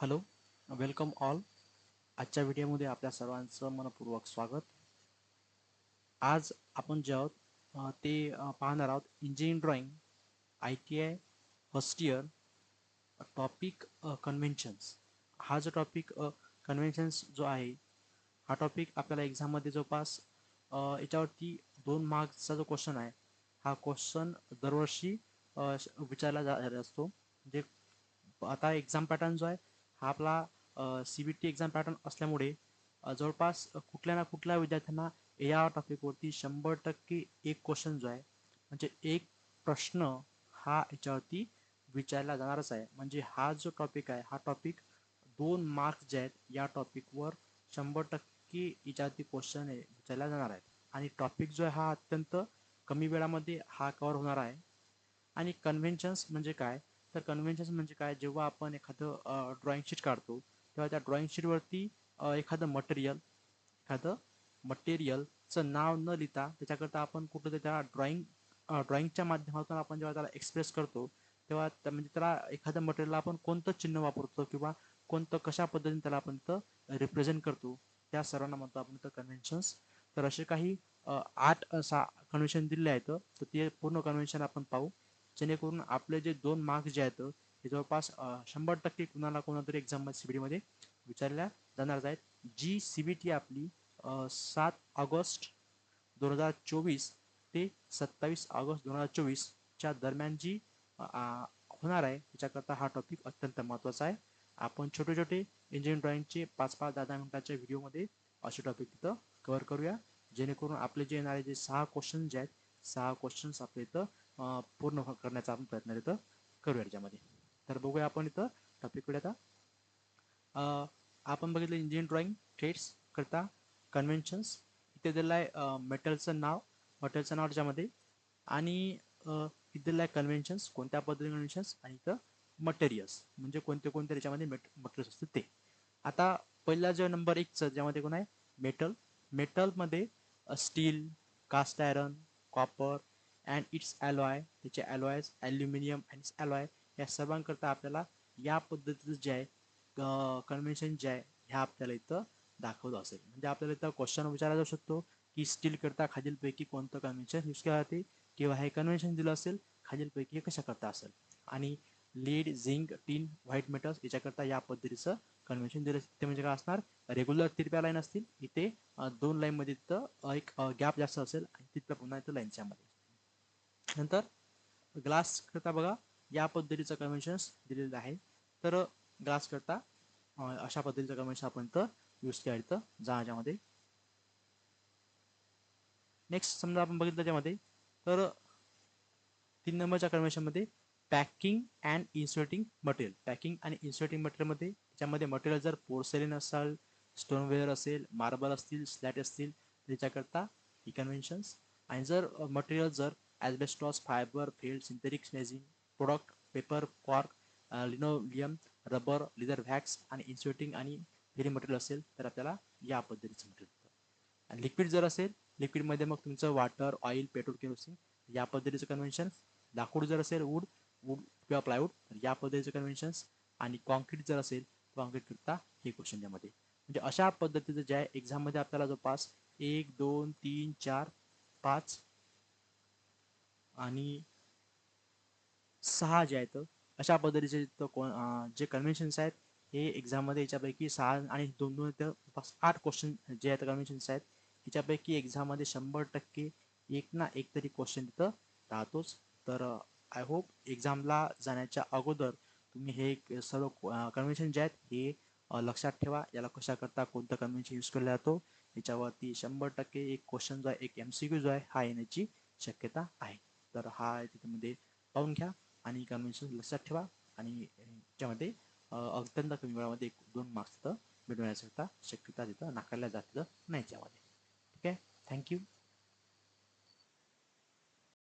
Hello, welcome all. आजच्या व्हिडिओमध्ये आपल्या सर्वांचं मनपूर्वक स्वागत. आज आपण जे आहोत पाहणार आहोत engineering drawing ITI first year topic conventions. हा जो टॉपिक कन्व्हेन्शन्स जो आहे हा टॉपिक आपल्याला एक्झाममध्ये जवळपास याच्यावरती 2 मार्क्सचा जो क्वेश्चन आहे हा क्वेश्चन दरवर्षी विचारला जात असतो. म्हणजे आता एक्झाम पॅटर्न जो आहे हा आपला CBT एक्झाम पॅटर्न असल्यामुळे जवळपास कुठल्या ना कुठल्या विद्यार्थ्यांना या टॉपिकवरती 100% एक क्वेश्चन जो आहे म्हणजे एक प्रश्न हा याच्यावरती विचारला जाणारच आहे. म्हणजे हा जो टॉपिक आहे हा टॉपिक 2 मार्क्स जे आहेत या टॉपिकवर 100% याच्यावरती क्वेश्चन विचारला जाणार आहेत. आणि टॉपिक जो आहे हा अत्यंत कमी वेळामध्ये हा कव्हर होणार आहे. आणि कन्व्हेन्शन्स म्हणजे काय, तर कन्व्हेन्शन्स म्हणजे काय, जेव्हा आपण एखादं ड्रॉइंग शीट काढतो तेव्हा त्या ड्रॉइंग शीटवरती एखादं मटेरियलचं नाव न लिहिता त्याच्याकरता आपण कुठं त्या ड्रॉइंगच्या माध्यमातून आपण जेव्हा त्याला एक्सप्रेस करतो तेव्हा म्हणजे त्याला एखाद्या मटेरियलला आपण कोणतं चिन्ह वापरतो किंवा कोणतं कशा पद्धतीने त्याला आपण रिप्रेझेंट करतो त्या सर्वांना म्हणतो आपण कन्व्हेन्शन्स. तर असे काही 8 कन्व्हेन्शन दिले आहेत तर ते पूर्ण कन्व्हेन्शन आपण पाहू, जेणेकरून आपले जे 2 मार्क्स जे आहेत ते जवळपास 100% कुणाला कोणातरी एक्झाम CBT मध्ये विचारल्या जाणार आहेत. जी CBT आपली 7 ऑगस्ट 2024 ते 27 ऑगस्ट 2024 दरम्यान जी होणार आहे त्याच्याकरता हा टॉपिक अत्यंत महत्त्वाचा आहे. आपण छोटे छोटे इंजिनिअरिंग ड्रॉइंगचे 5-5, 10-10 मिनिटाच्या व्हिडिओमध्ये असे टॉपिक तिथं कव्हर करूया, जेणेकरून आपले जे येणारे जे 6 क्वेश्चन जे आहेत 6 क्वेश्चन्स आपले इथं पूर्ण करण्याचा आपण प्रयत्न इथं करूया त्याच्यामध्ये. तर बघूया आपण इथं टॉपिककडे आता. आपण बघितलं इंजिनिअरिंग ड्रॉइंग ट्रेड्स करता कन्व्हेन्शन्स. इथे दिलं आहे मेटलचं नाव त्याच्यामध्ये, आणि इथे दिलं आहे कन्व्हेन्शन्स कोणत्या पद्धतीने कन्व्हेन्शन्स, आणि इथं मटेरियल्स म्हणजे कोणते कोणते त्याच्यामध्ये मटेरियल्स असतात ते. आता पहिला जो नंबर 1 ज्यामध्ये कोण आहे मेटलमध्ये steel, cast iron, copper and its alloy, त्याचे alloys aluminium and its alloy, या सर्वांकरता आपल्याला या पद्धतीचं जे आहे कन्व्हेन्शन जे आहे ह्या आपल्याला इथं दाखवलं असेल. म्हणजे आपल्याला इथं क्वेश्चन विचारला जाऊ शकतो की स्टील करता खालीलपैकी कोणतं कन्व्हेन्शन यूज केलं जाते, किंवा हे कन्व्हेन्शन दिलं असेल खालीलपैकी हे कशा करता असेल. आणि लीड, झिंक, टीन, व्हाईट मेटल्स याच्याकरता या पद्धतीचं कन्व्हेन्शन दिलं ते म्हणजे काय असणार, रेग्युलर तिरप्या लाईन असतील, इथे 2 लाईनमध्ये तिथं एक गॅप जास्त असेल आणि तिथं पुन्हा इथं लाईनच्या मध्ये. नंतर ग्लास करता बघा या पद्धतीचं कन्व्हेन्शन्स दिलेलं आहे. तर ग्लास करता अशा पद्धतीचं कन्व्हेन्शन आपण इथं यूज केलं इथं जहाजामध्ये. नेक्स्ट समजा आपण बघितलं त्याच्यामध्ये तर 3 नंबरच्या कन्व्हेन्शनमध्ये packing and inserting material. Packing आणि इन्सर्टिंग मटेरियलमध्ये त्याच्यामध्ये मटेरियल जर पोर्सेलिन असेल, स्टोनवेअर असेल, मार्बल असतील, स्लॅट असतील त्याच्याकरता ही कन्व्हेन्शन्स. आणि जर मटेरियल जर asbestos, fibre, felt, synthetic resin, product, paper, cork, linoleum, rubber, leather wax आणि इन्सर्टिंग आणि फेरी मटेरियल असेल तर आपल्याला या पद्धतीचं मटेरियल. आणि लिक्विड जर असेल, लिक्विडमध्ये मग तुमचं वॉटर, ऑइल, पेट्रोल, केरोसिन या पद्धतीचं कन्व्हेन्शन. लाकूड जर असेल वूड किंवा प्लायवूड तर या पद्धतीचे कन्व्हेन्शन्स. आणि कॉन्क्रीट जर असेल कॉन्क्रीट करता हे क्वेश्चन त्यामध्ये. म्हणजे अशा पद्धतीचं जे आहे एक्झाममध्ये आपल्याला जवळपास 1, 2, 3, 4, 5 आणि 6 जे आहेत अशा पद्धतीचे जे कन्व्हेन्शन्स आहेत हे एक्झाममध्ये याच्यापैकी 6 आणि 2-2 तर 8 क्वेश्चन जे आहेत कन्व्हेन्शन्स आहेत याच्यापैकी एक्झाममध्ये 100% एक ना एक तरी क्वेश्चन तिथं राहतोच. तर आय होप एक्झामला जाण्याच्या अगोदर तुम्ही हे सर्व कन्व्हेन्शन जे आहेत हे लक्षात ठेवा. याला कशा करता कोणतं कन्व्हेन्शन यूज केला जातो याच्यावरती 100% एक क्वेश्चन जो आहे, एक MCQ जो आहे हा येण्याची शक्यता आहे. तर हा त्याच्यामध्ये पाहून घ्या आणि कन्व्हेन्शन लक्षात ठेवा. आणि त्याच्यामध्ये अत्यंत कमी वेळामध्ये 1-2 मार्क्स तिथं मिळवण्याकरता शक्यता तिथं नाकारल्या जात नाही त्यामध्ये. ठीक आहे, थँक्यू.